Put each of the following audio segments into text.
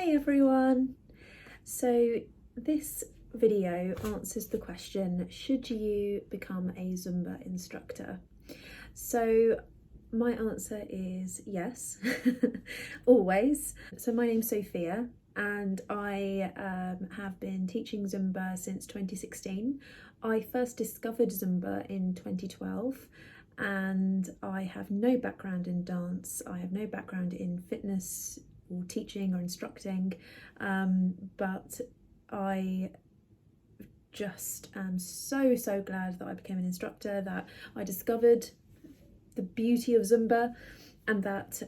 Hey everyone! So this video answers the question, should you become a Zumba instructor? So my answer is yes, always. So my name's Sophia and I have been teaching Zumba since 2016. I first discovered Zumba in 2012 and I have no background in dance. I have no background in fitness or teaching or instructing, but I just am so glad that I became an instructor, that I discovered the beauty of Zumba, and that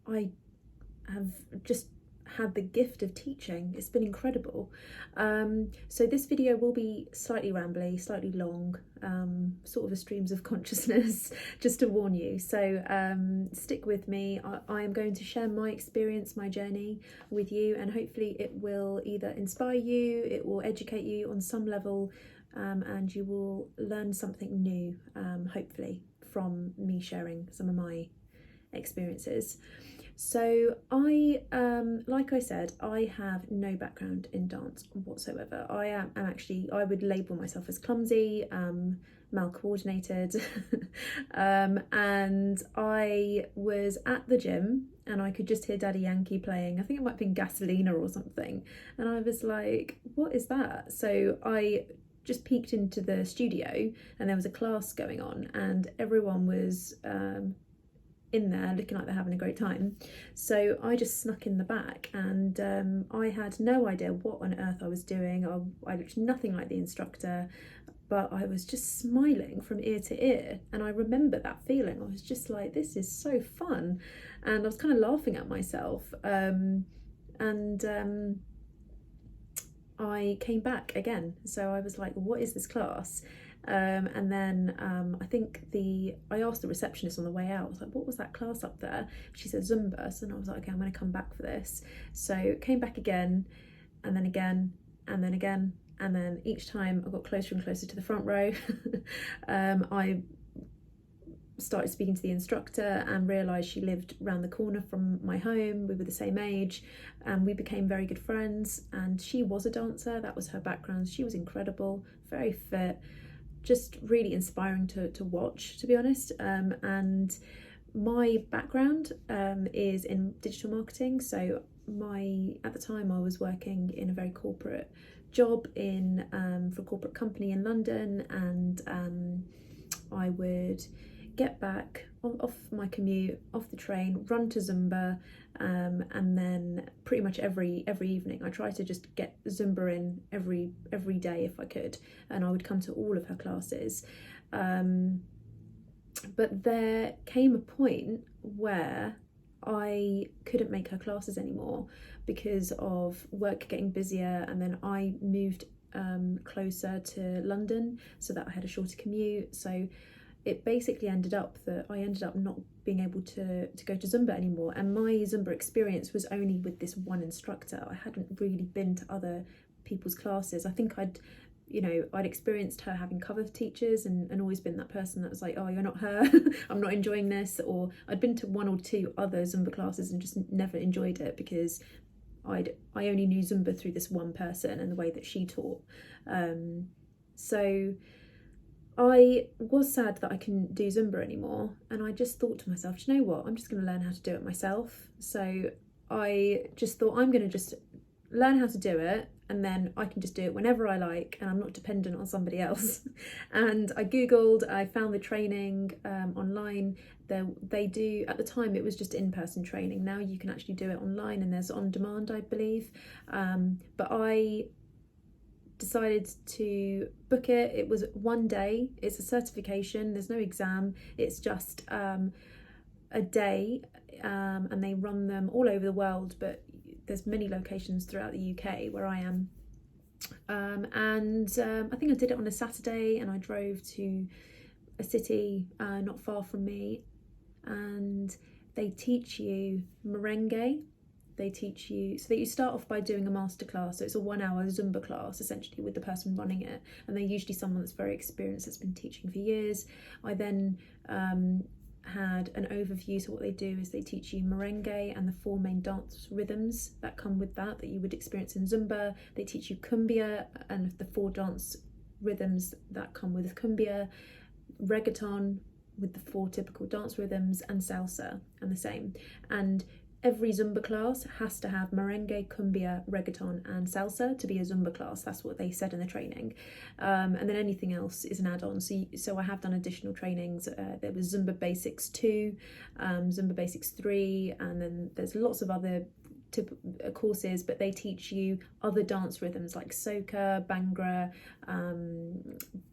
I have just had the gift of teaching. It's been incredible. So this video will be slightly rambly, slightly long, sort of a streams of consciousness, just to warn you. So stick with me. I am going to share my experience, my journey with you, and hopefully it will either inspire you, it will educate you on some level, and you will learn something new, hopefully, from me sharing some of my experiences. So like I said, I have no background in dance whatsoever. I would label myself as clumsy, mal-coordinated, and I was at the gym and I could just hear Daddy Yankee playing. I think it might have been Gasolina or something, and I was like, what is that? So I just peeked into the studio and there was a class going on and everyone was in there looking like they're having a great time. So I just snuck in the back and I had no idea what on earth I was doing. I looked nothing like the instructor, but I was just smiling from ear to ear, and I remember that feeling. I was just like, this is so fun, and I was kind of laughing at myself, I came back again. So I was like, what is this class? And then I asked the receptionist on the way out, I was like, what was that class up there? She said Zumba. So I was like, okay, I'm going to come back for this. So came back again, and then again, and then again, and then each time I got closer and closer to the front row. I started speaking to the instructor and realised she lived around the corner from my home. We were the same age and we became very good friends, and she was a dancer. That was her background. She was incredible, very fit, just really inspiring to watch, to be honest. And my background is in digital marketing. So at the time I was working in a very corporate job for a corporate company in London, and I would get back off my commute, off the train, run to Zumba, and then pretty much every evening I tried to just get Zumba in every day if I could, and I would come to all of her classes. But there came a point where I couldn't make her classes anymore because of work getting busier, and then I moved closer to London so that I had a shorter commute. So it basically ended up that I ended up not being able to go to Zumba anymore, and my Zumba experience was only with this one instructor. I hadn't really been to other people's classes. I think I'd experienced her having cover teachers and always been that person that was like, oh, you're not her, I'm not enjoying this. Or I'd been to one or two other Zumba classes and just never enjoyed it because I only knew Zumba through this one person and the way that she taught. So I was sad that I couldn't do Zumba anymore, and I just thought to myself, do you know what, I'm just going to learn how to do it myself. So I just thought, I'm going to just learn how to do it, and then I can just do it whenever I like, and I'm not dependent on somebody else. And I googled, I found the training online. They do, at the time it was just in-person training. Now you can actually do it online, and there's on demand, I believe. But I decided to book it. It was one day. It's a certification, there's no exam, it's just a day, and they run them all over the world, but there's many locations throughout the UK where I am. I think I did it on a Saturday, and I drove to a city not far from me, and they teach you merengue. They teach you, so that you start off by doing a masterclass. So it's a 1 hour Zumba class essentially with the person running it, and they're usually someone that's very experienced, that's been teaching for years. I then had an overview. So what they do is they teach you merengue and the 4 main dance rhythms that come with that you would experience in Zumba. They teach you cumbia and the 4 dance rhythms that come with cumbia, reggaeton with the 4 typical dance rhythms, and salsa and the same. And every Zumba class has to have merengue, cumbia, reggaeton and salsa to be a Zumba class. That's what they said in the training. And then anything else is an add-on. So I have done additional trainings. There was Zumba Basics 2, Zumba Basics 3, and then there's lots of other courses, but they teach you other dance rhythms like soca, bhangra,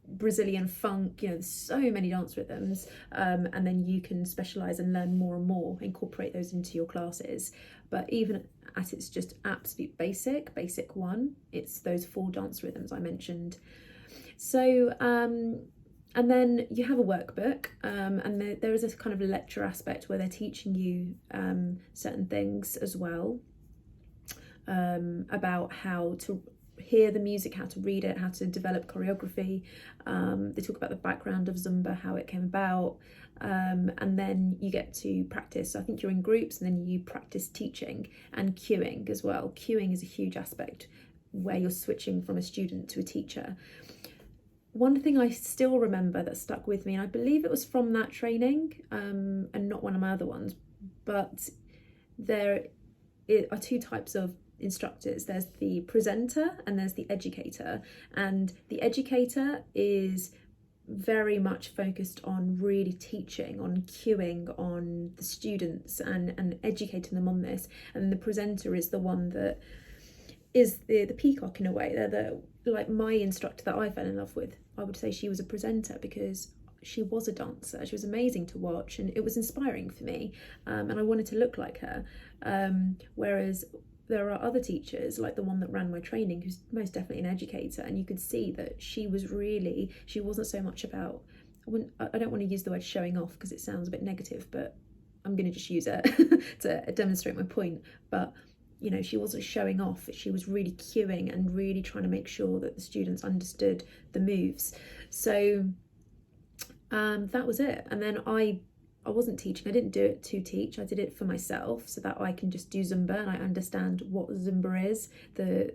Brazilian funk. There's so many dance rhythms, and then you can specialize and learn more and more, incorporate those into your classes. But even at its just absolute basic 1, it's those 4 dance rhythms I mentioned. So and then you have a workbook, and there is a kind of lecture aspect where they're teaching you certain things as well, about how to hear the music, how to read it, how to develop choreography. They talk about the background of Zumba, how it came about, and then you get to practice. So I think you're in groups, and then you practice teaching and cueing as well. Cueing is a huge aspect where you're switching from a student to a teacher. One thing I still remember that stuck with me, and I believe it was from that training, and not one of my other ones, but there are 2 types of instructors. There's the presenter and there's the educator. And the educator is very much focused on really teaching, on cueing on the students and educating them on this. And the presenter is the one that is the peacock in a way. They're like my instructor that I fell in love with. I would say she was a presenter because she was a dancer. She was amazing to watch, and it was inspiring for me, and I wanted to look like her. Whereas there are other teachers, like the one that ran my training, who's most definitely an educator, and you could see that she wasn't so much about, I don't want to use the word showing off because it sounds a bit negative, but I'm going to just use it to demonstrate my point. But she wasn't showing off. She was really cueing and really trying to make sure that the students understood the moves. So that was it. And then I wasn't teaching. I didn't do it to teach. I did it for myself so that I can just do Zumba and I understand what Zumba is, the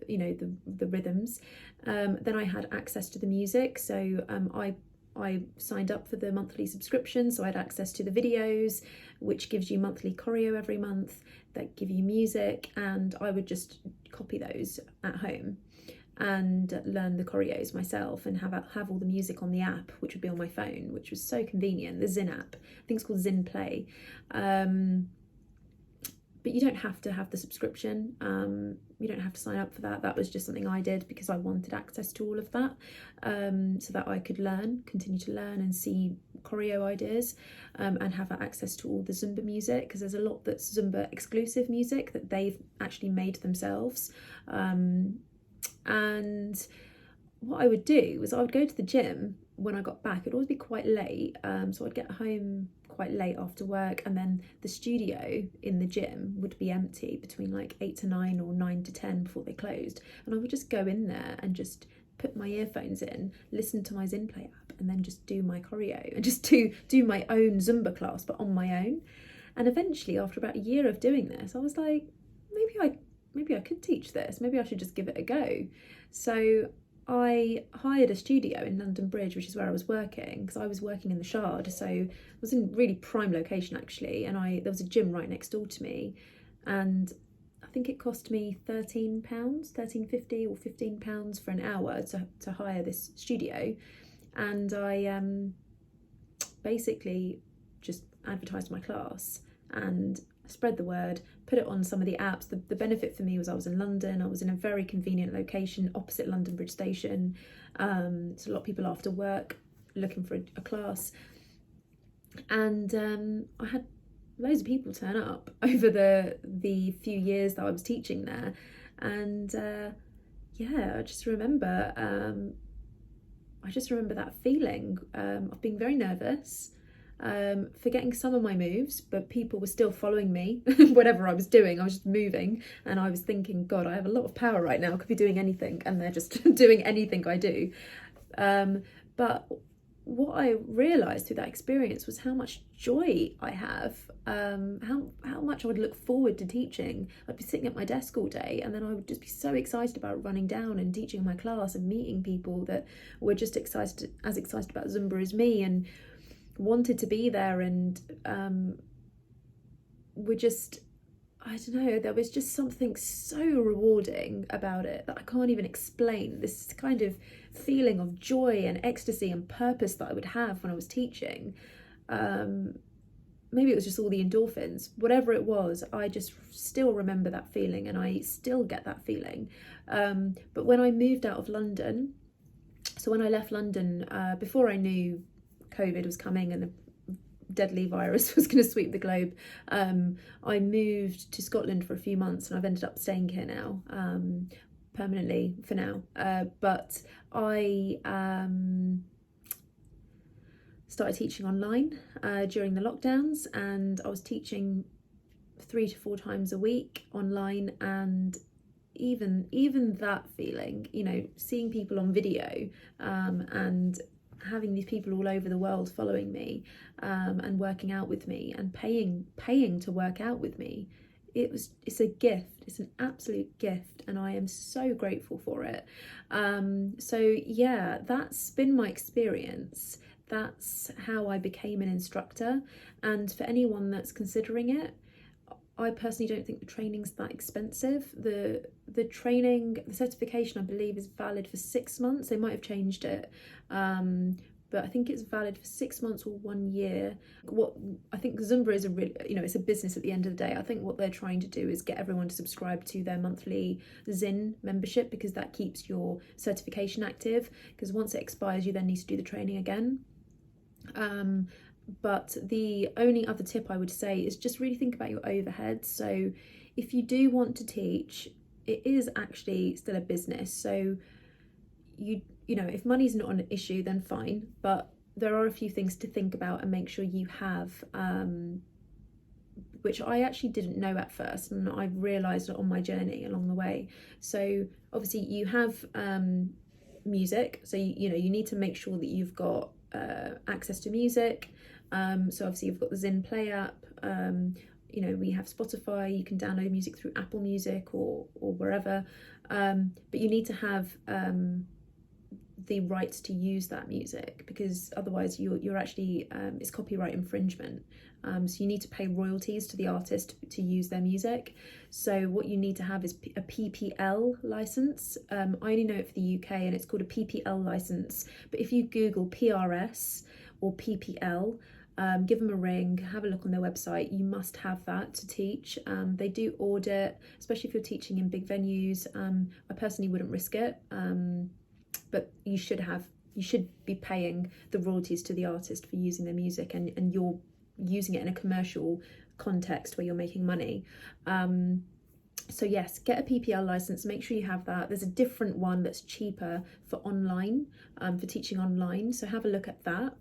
rhythms. Then I had access to the music. So I signed up for the monthly subscription, so I had access to the videos, which gives you monthly choreo every month that give you music, and I would just copy those at home and learn the choreos myself and have all the music on the app, which would be on my phone, which was so convenient. The Zin app, I think it's called Zin Play. But you don't have to have the subscription. You don't have to sign up for that. That was just something I did because I wanted access to all of that, so that I could continue to learn and see choreo ideas, and have access to all the Zumba music, because there's a lot that's Zumba exclusive music that they've actually made themselves. And what I would do was I would go to the gym when I got back. It'd always be quite late, so I'd get home quite late after work, and then the studio in the gym would be empty between like 8 to 9 or 9 to 10 before they closed, and I would just go in there and just put my earphones in, listen to my Zin Play app, and then just do my choreo and just do my own Zumba class, but on my own. And eventually, after about a year of doing this, I was like, maybe I could teach this. Maybe I should just give it a go. So I hired a studio in London Bridge, which is where I was working, because I was working in the Shard, so I was in a really prime location actually, and there was a gym right next door to me, and I think it cost me £13.50 or £15 for an hour to hire this studio. And I basically just advertised my class and spread the word, put it on some of the apps. The benefit for me was I was in London. I was in a very convenient location opposite London Bridge Station, so a lot of people after work looking for a class, and I had loads of people turn up over the few years that I was teaching there. And I just remember that feeling of being very nervous, forgetting some of my moves, but people were still following me. Whatever I was doing, I was just moving, and I was thinking, God, I have a lot of power right now, I could be doing anything, and they're just doing anything I do. But what I realised through that experience was how much joy I have, how much I would look forward to teaching. I'd be sitting at my desk all day, and then I would just be so excited about running down and teaching my class and meeting people that were just excited about Zumba as me, and wanted to be there, and were just, I don't know, there was just something so rewarding about it that I can't even explain. This kind of feeling of joy and ecstasy and purpose that I would have when I was teaching. Maybe it was just all the endorphins, whatever it was, I just still remember that feeling, and I still get that feeling. But when I moved out of London, so when I left London, before I knew COVID was coming and the deadly virus was going to sweep the globe, I moved to Scotland for a few months, and I've ended up staying here now, permanently for now. But I started teaching online during the lockdowns, and I was teaching 3 to 4 times a week online, and even that feeling, you know, seeing people on video, and having these people all over the world following me, and working out with me, and paying to work out with me, it's a gift. It's an absolute gift, and I am so grateful for it. So yeah, that's been my experience. That's how I became an instructor. And for anyone that's considering it, I personally don't think the training's that expensive. The training, the certification, I believe, is valid for 6 months. They might have changed it, but I think it's valid for 6 months or 1 year. What I think Zumba is it's a business at the end of the day. I think what they're trying to do is get everyone to subscribe to their monthly Zin membership, because that keeps your certification active. Because once it expires, you then need to do the training again. But the only other tip I would say is just really think about your overheads. So if you do want to teach, it is actually still a business. So you know, if money's not an issue, then fine. But there are a few things to think about and make sure you have, which I actually didn't know at first, and I've realised on my journey along the way. So obviously you have music. So you need to make sure that you've got access to music. So obviously you've got the Zin Play app. We have Spotify. You can download music through Apple Music or wherever. But you need to have the rights to use that music, because otherwise you're actually it's copyright infringement. So you need to pay royalties to the artist to use their music. So what you need to have is a PPL license. I only know it for the UK, and it's called a PPL license. But if you Google PRS or PPL, give them a ring, have a look on their website. You must have that to teach. They do audit, especially if you're teaching in big venues. I personally wouldn't risk it, but you should be paying the royalties to the artist for using their music, and you're using it in a commercial context where you're making money. So yes, get a PPL license, make sure you have that. There's a different one that's cheaper for online, for teaching online, so have a look at that.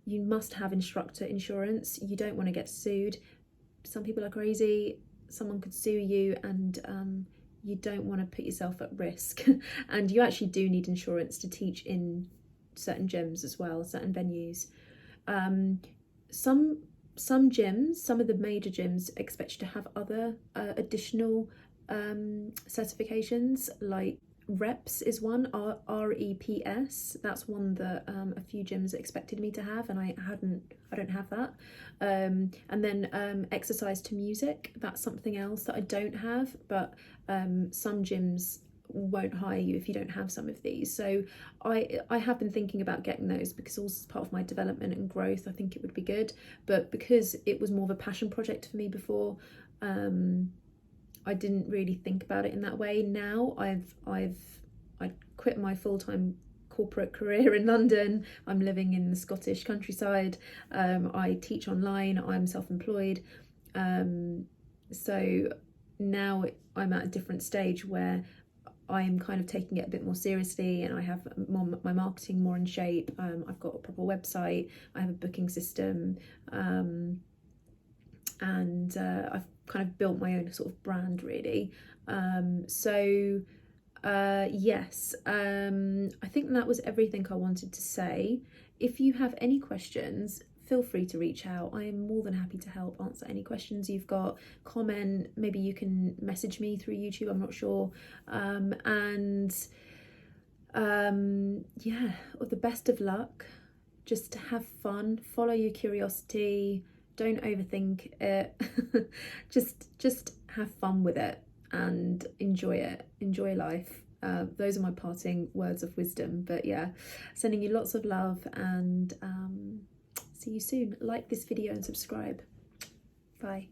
You must have instructor insurance. You don't want to get sued. Some people are crazy. Someone could sue you, and you don't want to put yourself at risk. And you actually do need insurance to teach in certain gyms as well, certain venues. Some gyms, some of the major gyms, expect you to have other additional certifications, like REPS is one, REPS. That's one that a few gyms expected me to have, and I don't have that. And then exercise to music, that's something else that I don't have, but some gyms won't hire you if you don't have some of these. So I have been thinking about getting those, because also as part of my development and growth, I think it would be good. But because it was more of a passion project for me before, I didn't really think about it in that way. Now I quit my full-time corporate career in London. I'm living in the Scottish countryside. I teach online. I'm self-employed. So now I'm at a different stage where I'm kind of taking it a bit more seriously, and I have my marketing more in shape. I've got a proper website. I have a booking system. And I've kind of built my own sort of brand, really. Yes, I think that was everything I wanted to say if you have any questions, feel free to reach out. I am more than happy to help answer any questions you've got. Comment, maybe you can message me through YouTube, I'm not sure. Yeah, all the best of luck. Just have fun, follow your curiosity, don't overthink it. just have fun with it and enjoy life. Those are my parting words of wisdom. But yeah, sending you lots of love, and see you soon. Like this video and subscribe. Bye.